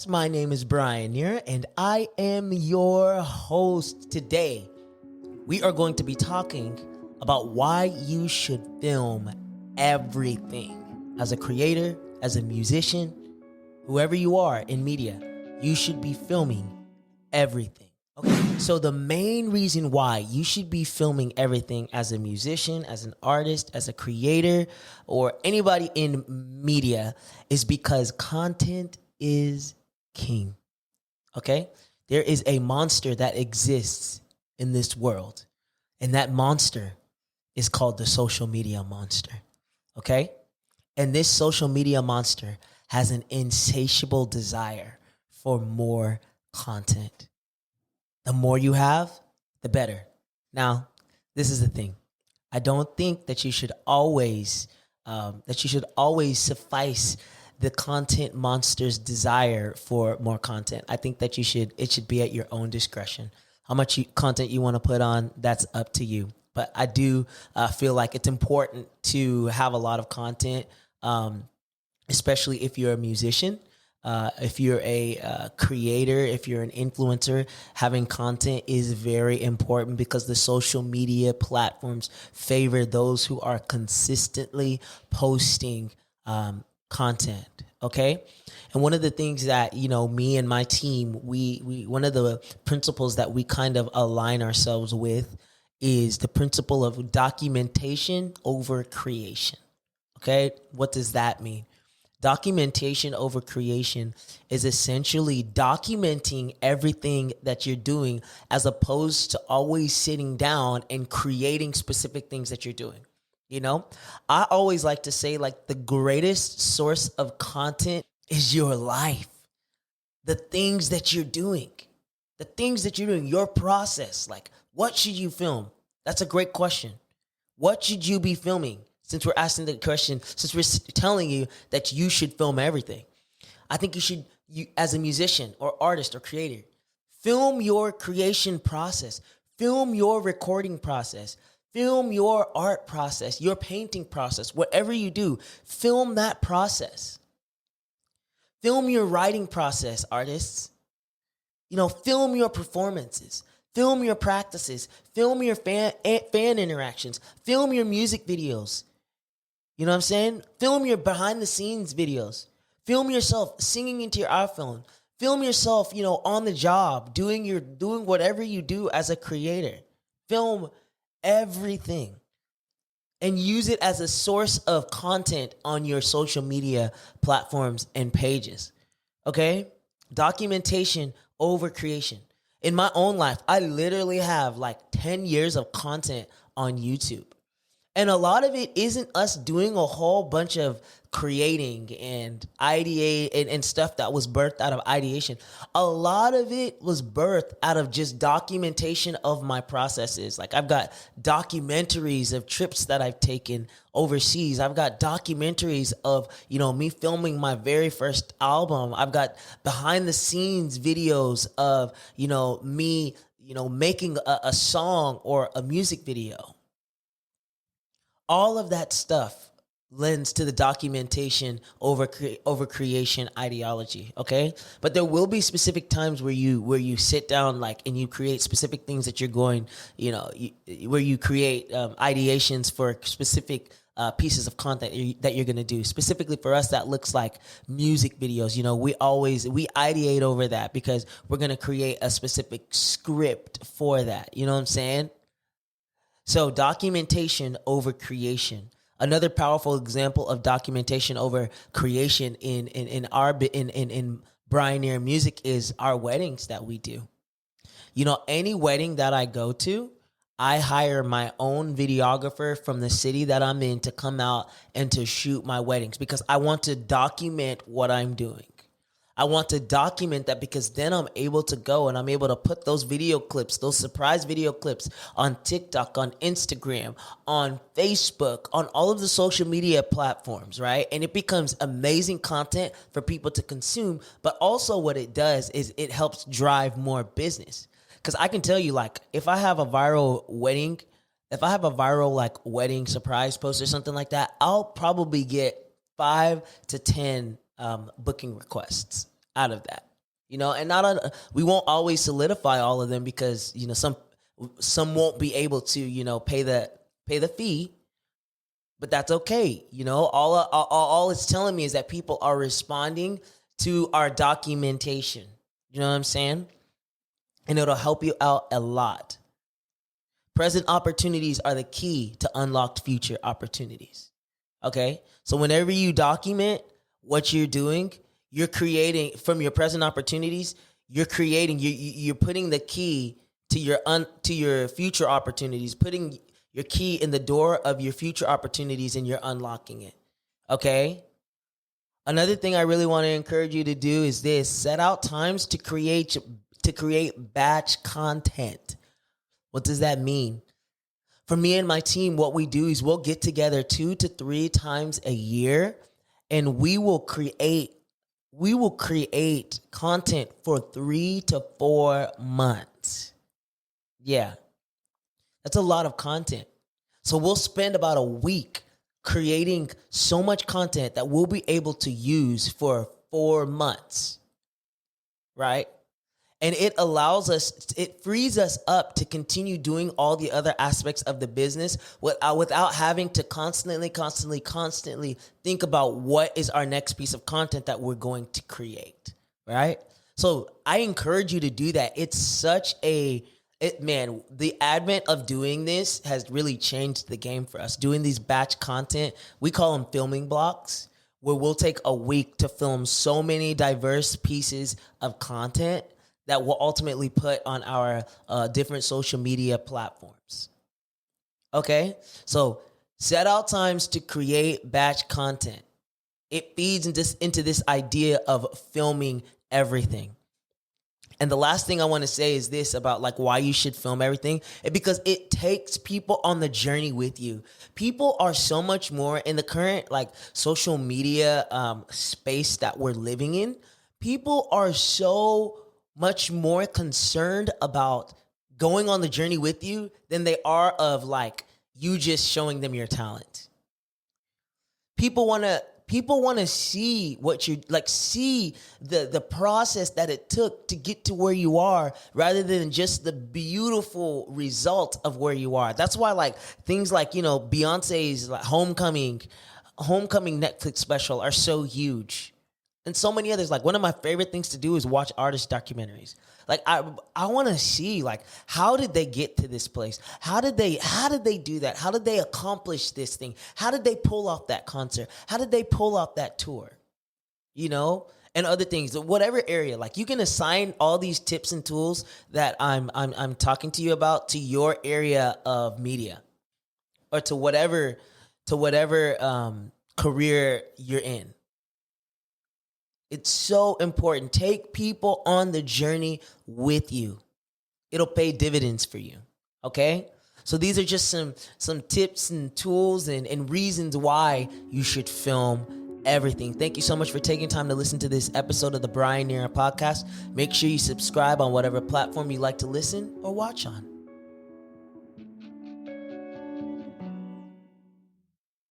My name is Brian Nhira, and I am your host. Today, we are going to be talking about why you should film everything. As a creator, as a musician, whoever you are in media, you should be filming everything. Okay, so the main reason why you should be filming everything as a musician, as an artist, as a creator, or anybody in media is because content is king. Okay? There is a monster that exists in this world, and that monster is called the social media monster. Okay? And this social media monster has an insatiable desire for more content. The more you have, the better. Now, this is the thing. I don't think that you should always suffice the content monster's desire for more content. I think that it should be at your own discretion. How much content you want to put on, that's up to you. But I do feel like it's important to have a lot of content, especially if you're a musician. If you're a creator, if you're an influencer, having content is very important because the social media platforms favor those who are consistently posting content. Okay. And one of the things that, me and my team, we one of the principles that we kind of align ourselves with is the principle of documentation over creation. Okay. What does that mean? Documentation over creation is essentially documenting everything that you're doing as opposed to always sitting down and creating specific things that you're doing. I always like to say, like, the greatest source of content is your life. The things that you're doing, your process. Like, what should you film? That's a great question. What should you be filming? Since we're asking the question, since we're telling you that you should film everything, I think you as a musician or artist or creator, film your creation process, film your recording process, film your art process, your painting process, whatever you do, film that process. Film your writing process, artists. Film your performances. Film your practices. Film your fan interactions. Film your music videos. You know what I'm saying? Film your behind the scenes videos. Film yourself singing into your iPhone. Film yourself, on the job, doing whatever you do as a creator. Film everything and use it as a source of content on your social media platforms and pages. Okay? Documentation over creation. In my own life, I literally have like 10 years of content on YouTube. And a lot of it isn't us doing a whole bunch of creating and ideate and stuff that was birthed out of ideation. A lot of it was birthed out of just documentation of my processes. Like, I've got documentaries of trips that I've taken overseas. I've got documentaries of, me filming my very first album. I've got behind the scenes videos of, me, making a song or a music video. All of that stuff lends to the documentation over creation ideology. Okay, but there will be specific times where you sit down and you create specific things that you're going, where you create ideations for specific pieces of content that you're going to do. Specifically for us, that looks like music videos. We ideate over that because we're going to create a specific script for that. You know what I'm saying? So documentation over creation. Another powerful example of documentation over creation in Brian Nhira music is our weddings that we do. Any wedding that I go to, I hire my own videographer from the city that I'm in to come out and to shoot my weddings because I want to document what I'm doing. I want to document that because then I'm able to go and I'm able to put those video clips, those surprise video clips on TikTok, on Instagram, on Facebook, on all of the social media platforms, right? And it becomes amazing content for people to consume. But also what it does is it helps drive more business. Because I can tell you, if I have a viral wedding surprise post or something like that, I'll probably get 5 to 10 booking requests out of that. And we won't always solidify all of them because, some won't be able to, pay the fee, but that's okay. All it's telling me is that people are responding to our documentation. You know what I'm saying? And it'll help you out a lot. Present opportunities are the key to unlocked future opportunities. Okay? So whenever you document what you're doing, you're creating from your present opportunities, you're putting the key to your future opportunities, putting your key in the door of your future opportunities, and you're unlocking it. Okay? Another thing I really want to encourage you to do is this: set out times to create batch content. What does that mean? For me and my team, what we do is we'll get together 2 to 3 times a year, and we will create content for 3 to 4 months. Yeah, that's a lot of content. So we'll spend about a week creating so much content that we'll be able to use for 4 months, right? And it frees us up to continue doing all the other aspects of the business without having to constantly think about what is our next piece of content that we're going to create, right? So I encourage you to do that. It's the advent of doing this has really changed the game for us. Doing these batch content, we call them filming blocks, where we'll take a week to film so many diverse pieces of content that we'll ultimately put on our different social media platforms. Okay? So set out times to create batch content. It feeds into this idea of filming everything. And the last thing I want to say is this about why you should film everything, because it takes people on the journey with you. People are so much more in the current social media space that we're living in. People are so much more concerned about going on the journey with you than they are of you just showing them your talent. People want to see what you see the process that it took to get to where you are, rather than just the beautiful result of where you are. That's why things Beyonce's Homecoming Netflix special are so huge. And so many others. One of my favorite things to do is watch artist documentaries. I want to see how did they get to this place? How did they do that? How did they accomplish this thing? How did they pull off that concert? How did they pull off that tour? And other things, whatever area. You can assign all these tips and tools that I'm talking to you about to your area of media, or to whatever career you're in. It's so important. Take people on the journey with you. It'll pay dividends for you. Okay? So these are just some tips and tools and reasons why you should film everything. Thank you so much for taking time to listen to this episode of the Brian Nhira podcast. Make sure you subscribe on whatever platform you like to listen or watch on.